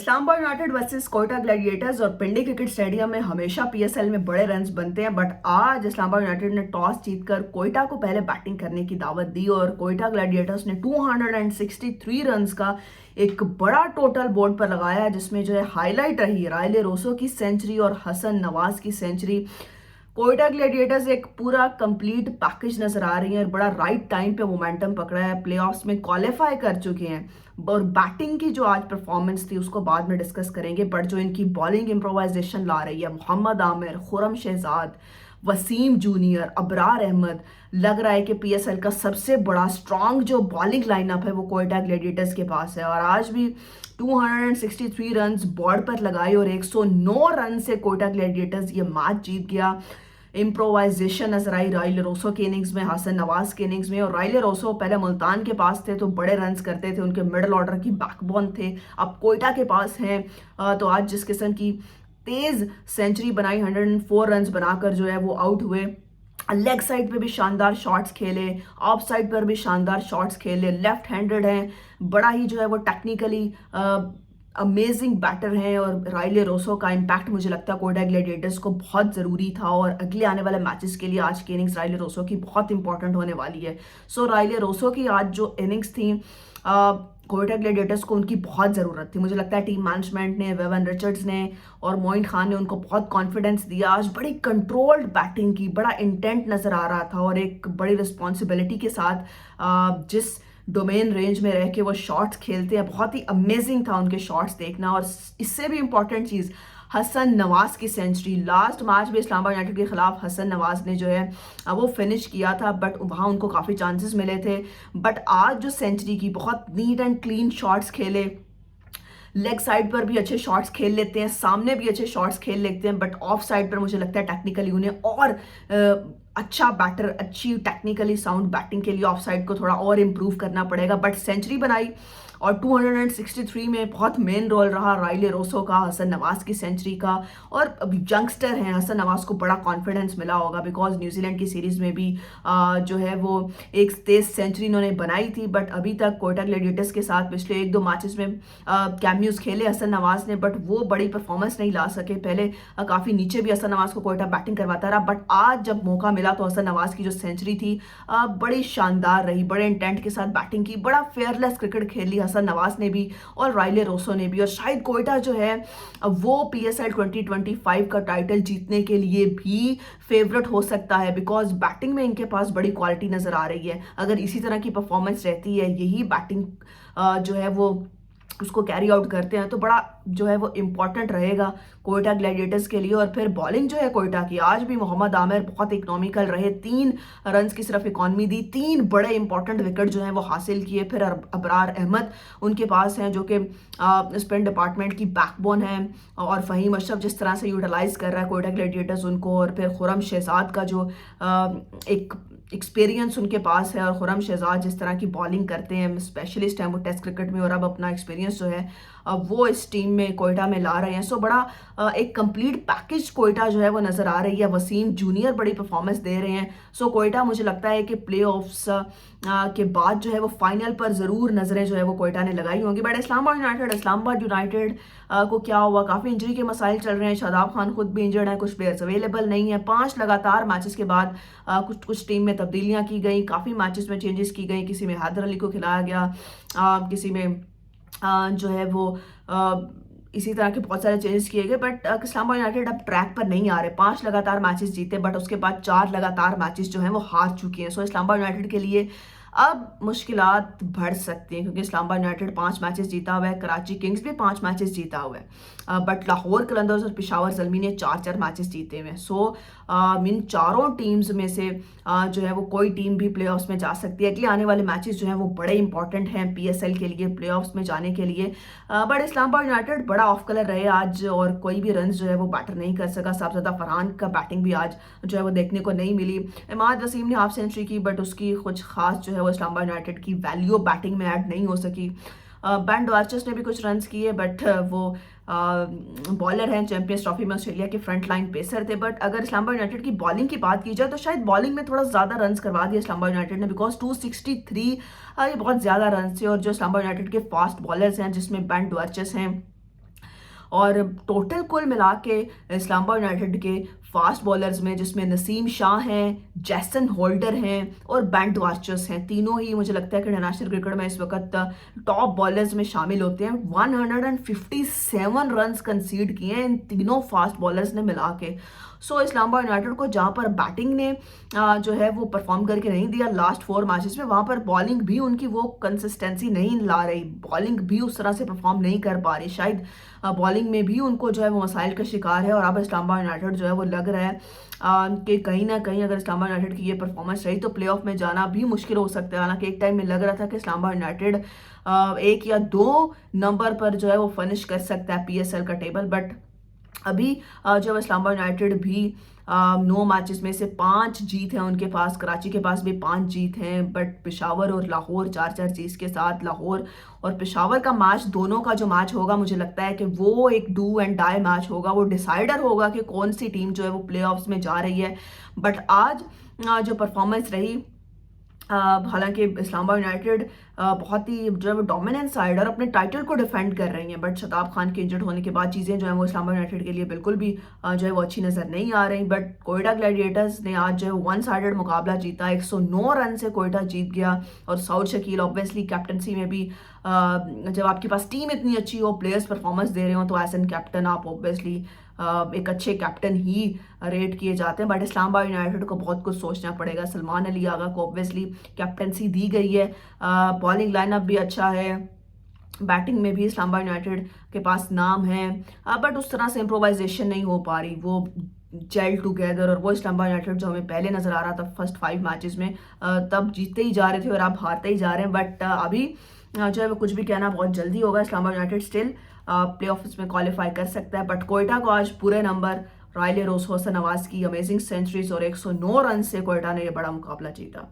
Islamabad United versus Quetta Gladiators और पिंडी cricket stadium में हमेशा पीएसएल में बड़े रन्स बनते हैं। बट आज इस्लामाबाद यूनाइटेड ने टॉस जीतकर कोयटा को पहले बैटिंग करने की दावत दी और कोयटा ग्लैडिएटर्स ने 263 रन्स का एक बड़ा टोटल बोर्ड पर लगाया, जिसमें जो है हाईलाइट रही रायले रोसो की सेंचुरी और हसन नवाज की सेंचुरी। कोयटा ग्लैडिएटर्स एक पूरा कंप्लीट पैकेज नजर आ रही है और बड़ा राइट टाइम पे मोमेंटम पकड़ा है, प्लेऑफ्स में क्वालिफाई कर चुके हैं। और बैटिंग की जो आज परफॉर्मेंस थी उसको बाद में डिस्कस करेंगे, बट जो इनकी बॉलिंग इम्प्रोवाइजेशन ला रही है मोहम्मद आमिर, खुरम शहजाद, वसीम जूनियर, अबरार अहमद, लग रहा है कि पीएसएल का सबसे बड़ा स्ट्रॉन्ग जो बॉलिंग लाइनअप है वो कोयटा ग्लैडिएटर्स के पास है। और आज भी 263 रन्स बोर्ड पर लगाए और 109 रन से कोयटा ग्लैडिएटर्स ये मैच जीत गया। इम्प्रोवाइजेशन नजर आई रायले रोसो की इनिंग्स में, हसन नवाज की इनिंग्स में। और रायले रोसो पहले मुल्तान के पास थे तो बड़े रन्स करते थे, उनके मिडल ऑर्डर की बैकबोन थे, अब कोयटा के पास हैं। तो आज जिस किस्म की तेज सेंचुरी बनाई, 104 रन्स बनाकर जो है वो आउट हुए। लेग साइड पे भी शानदार शॉट्स खेले, ऑफ साइड पर भी शानदार शॉट्स खेले, लेफ्ट हैंडेड हैं, बड़ा ही जो है वो टेक्निकली अमेजिंग बैटर हैं। और रायले रोसो का इम्पैक्ट मुझे लगता है कोयटा ग्लैडिएटर्स को बहुत ज़रूरी था और अगले आने वाले मैचेस के लिए आज की इनिंग्स रायले रोसो की बहुत इंपॉर्टेंट होने वाली है। सो रायले रोसो की आज जो इनिंग्स थी, कोयटा ग्लैडिएटर्स को उनकी बहुत ज़रूरत थी। मुझे लगता है टीम मैनेजमेंट ने, वेवन रिचर्ड्स ने और मोइन खान ने उनको बहुत कॉन्फिडेंस दिया। आज बड़ी कंट्रोल्ड बैटिंग की, बड़ा इंटेंट नज़र आ रहा था और एक बड़ी रिस्पॉन्सिबिलिटी के साथ जिस डोमेन रेंज में रह के वो शॉट्स खेलते हैं, बहुत ही अमेजिंग था उनके शॉट्स देखना। और इससे भी इंपॉर्टेंट चीज़, हसन नवाज की सेंचुरी। लास्ट मैच में इस्लामाबाद यूनाइटेड के खिलाफ हसन नवाज ने जो है वो फिनिश किया था, बट वहाँ उनको काफ़ी चांसेस मिले थे। बट आज जो सेंचुरी की, बहुत नीट एंड क्लीन शॉट्स खेले, लेग साइड पर भी अच्छे शॉट्स खेल लेते हैं, सामने भी अच्छे शॉट्स खेल लेते हैं। बट ऑफ साइड पर मुझे लगता है टेक्निकली उन्हें और अच्छा बैटर, अच्छी टेक्निकली साउंड बैटिंग के लिए ऑफ साइड को थोड़ा और इम्प्रूव करना पड़ेगा। बट सेंचुरी बनाई और 263 में बहुत मेन रोल रहा रायले रोसो का, हसन नवाज की सेंचुरी का। और यंगस्टर हैं, हसन नवाज को बड़ा कॉन्फिडेंस मिला होगा बिकॉज न्यूजीलैंड की सीरीज में भी जो है वो एक तेज सेंचुरी इन्होंने बनाई थी। बट अभी तक कोयटा ग्लैडिएटर्स के साथ पिछले 1-2 मैचेस में कैमियोज खेले हसन नवाज ने, बट वो बड़ी परफॉर्मेंस नहीं ला सके। पहले काफ़ी नीचे भी हसन नवाज को कोयटा बैटिंग करवाता रहा, बट आज जब मौका मिला तो हसन नवाज की जो सेंचुरी थी बड़ी शानदार रही, बड़े इंटेंट के साथ बैटिंग की, बड़ा फेयरलेस क्रिकेट खेली हसन नवाज ने भी और रायले रोसो ने भी। और शायद कोयटा जो है वो पीएसएल 2025 का टाइटल जीतने के लिए भी फेवरेट हो सकता है बिकॉज बैटिंग में इनके पास बड़ी क्वालिटी नजर आ रही है। अगर इसी तरह की परफॉर्मेंस रहती है, यही बैटिंग जो है वो उसको कैरी आउट करते हैं, तो बड़ा जो है वो इम्पॉर्टेंट रहेगा कोयटा ग्लैडिएटर्स के लिए। और फिर बॉलिंग जो है कोयटा की, आज भी मोहम्मद आमिर बहुत इकोनॉमिकल रहे, 3 रन्स की सिर्फ इकॉनमी दी, 3 बड़े इंपॉर्टेंट विकेट जो हैं वो हासिल किए। फिर अबरार अहमद उनके पास हैं जो कि स्पिन डिपार्टमेंट की बैकबोन है, और फ़हीम अशरफ जिस तरह से यूटिलाइज कर रहा है कोयटा ग्लैडिएटर्स उनको, और फिर खुरम शहजाद का जो एक एक्सपीरियंस उनके पास है। और खुरम शहजाद जिस तरह की बॉलिंग करते हैं, स्पेशलिस्ट हैं वो टेस्ट क्रिकेट में, और अब अपना एक्सपीरियंस जो है वो इस टीम में कोयटा में ला रहे हैं। सो बड़ा एक कंप्लीट पैकेज कोयटा जो है वो नज़र आ रही है। वसीम जूनियर बड़ी परफॉर्मेंस दे रहे हैं। सो कोयटा मुझे लगता है कि प्ले ऑफ्स के बाद जो है वो फाइनल पर ज़रूर नज़रें जो है वो कोयटा ने लगाई होंगी। बट इस्लामाबाद यूनाइटेड को क्या हुआ, काफ़ी इंजरी के मसाइल चल रहे हैं, शादाब खान खुद भी इंजर्ड है, कुछ प्लेयर्स अवेलेबल नहीं है। 5 लगातार मैचेस के बाद कुछ टीम में तब्दीलियाँ की गई, काफ़ी मैचेस में चेंजेस की गई, किसी में हैदर अली को खिलाया गया, किसी में जो है वो इसी तरह के बहुत सारे चेंजेस किए गए। बट इस्लामाबाद यूनाइटेड अब ट्रैक पर नहीं आ रहे, 5 लगातार मैचेस जीते बट उसके बाद 4 लगातार मैचेस जो हैं वो हार चुके हैं। सो इस्लामाबाद यूनाइटेड के लिए अब मुश्किलात बढ़ सकती हैं क्योंकि इस्लामाबाद यूनाइटेड 5 मैचेस जीता हुआ है, कराची किंग्स भी 5 मैचेस जीता हुआ है, बट लाहौर कलंदर्स और पेशावर ज़ल्मी ने 4-4 मैचेस जीते हुए हैं। सो इन चारों टीम्स में से जो है वो कोई टीम भी प्लेऑफ्स में जा सकती है। अगले आने वाले मैचेस जो हैं वो बड़े इंपॉर्टेंट हैं पीएसएल के लिए, प्लेऑफ्स में जाने के लिए। बट इस्लामाबाद यूनाइटेड बड़ा ऑफ कलर रहे आज और कोई भी रन जो है वो बैटर नहीं कर सका। साहबजादा फरहान का बैटिंग भी आज जो है वो देखने को नहीं मिली। इमाद वसीम ने हाफ सेंचुरी की बट उसकी कुछ खास जो है वो इस्लामाबाद यूनाइटेड की वैल्यू बैटिंग में ऐड नहीं हो सकी। बैंड वार्चर्स ने भी कुछ रन्स किए बट वो बॉलर हैं, चैंपियंस ट्रॉफी में ऑस्ट्रेलिया के फ्रंट लाइन पेसर थे। बट अगर इस्लामाबाद यूनाइटेड की बॉलिंग की बात की जाए तो शायद बॉलिंग में थोड़ा ज़्यादा रन्स करवा दिया इस्लामाबाद यूनाइटेड ने बिकॉज 263 ये बहुत ज़्यादा रन थे। और जो इस्लामाबाद यूनाइटेड के फास्ट बॉलर्स हैं जिसमें बैंड वार्चर्स हैं, और टोटल कुल मिला के इस्लामाबाद यूनाइटेड के फास्ट बॉलर्स में, जिसमें नसीम शाह हैं, जैसन होल्डर हैं और बेंट वाचर्स हैं, तीनों ही मुझे लगता है कि इंटरनेशनल क्रिकेट में इस वक्त टॉप बॉलर्स में शामिल होते हैं। 157 रन्स कंसीड किए हैं इन तीनों फास्ट बॉलर्स ने मिला के। सो इस्लामाबाद यूनाइटेड को जहाँ पर बैटिंग ने जो है वो परफॉर्म करके नहीं दिया लास्ट 4 मैचेस में, वहाँ पर बॉलिंग भी उनकी वो कंसिस्टेंसी नहीं ला रही, बॉलिंग भी उस तरह से परफॉर्म नहीं कर पा रही, शायद बॉलिंग में भी उनको जो है वो मसाइल का शिकार है। और अब इस्लामाबाद यूनाइटेड जो है वो लग रहा है कि कहीं ना कहीं अगर इस्लामाबाद यूनाइटेड की ये परफॉर्मेंस रही तो प्लेऑफ में जाना भी मुश्किल हो सकता है। हालांकि एक टाइम में लग रहा था कि इस्लामाबाद यूनाइटेड 1 या 2 नंबर पर जो है वो फिनिश कर सकता है PSL का टेबल, बट अभी जब इस्लामाबाद यूनाइटेड भी 9 मैचेस में से 5 जीत हैं उनके पास, कराची के पास भी 5 जीत हैं, बट पेशावर और लाहौर 4-4 जीत के साथ, लाहौर और पेशावर का मैच, दोनों का जो मैच होगा मुझे लगता है कि वो एक डू एंड डाई मैच होगा, वो डिसाइडर होगा कि कौन सी टीम जो है वो प्लेऑफ्स में जा रही है। बट आज जो परफॉर्मेंस रही, हालांकि इस्लामाबाद यूनाइटेड बहुत ही जो है डोमिनेंट साइड और अपने टाइटल को डिफेंड कर रही हैं, बट शताब खान के इंजर्ड होने के बाद चीज़ें जो है वो इस्लामाबाद यूनाइटेड के लिए बिल्कुल भी जो है वो अच्छी नज़र नहीं आ रही। बट कोयटा ग्लैडिएटर्स ने आज जो है वन साइडेड मुकाबला जीता, 109 रन से कोयटा जीत गया। और सऊद शकील ऑब्वियसली कैप्टनसी में भी जब आपके पास टीम इतनी अच्छी हो, प्लेयर्स परफॉर्मेंस दे रहे हो, तो एज एन कैप्टन आप ऑब्वियसली एक अच्छे कैप्टन ही रेट किए जाते हैं। बट इस्लामाबाद यूनाइटेड को बहुत कुछ सोचना पड़ेगा। सलमान अली आगा को ऑब्वियसली कैप्टनसी दी गई है, बॉलिंग लाइनअप भी अच्छा है, बैटिंग में भी इस्लामाबाद यूनाइटेड के पास नाम है, बट उस तरह से इम्प्रोवाइजेशन नहीं हो पा रही, वो जेल टुगेदर। और वो इस्लामाबाद यूनाइटेड जो हमें पहले नजर आ रहा था फर्स्ट 5 मैचेस में, तब जीतते ही जा रहे थे और अब हारते ही जा रहे हैं। बट अभी जो है वो कुछ भी कहना बहुत जल्दी होगा। Islamabad United still play of में क्वालिफाई कर सकता है, बट कोयटा को आज पूरे नंबर रायले रोज होसन नवाज की अमेजिंग सेंचुरीज और 109 रन से कोयटा ने यह बड़ा मुकाबला जीता।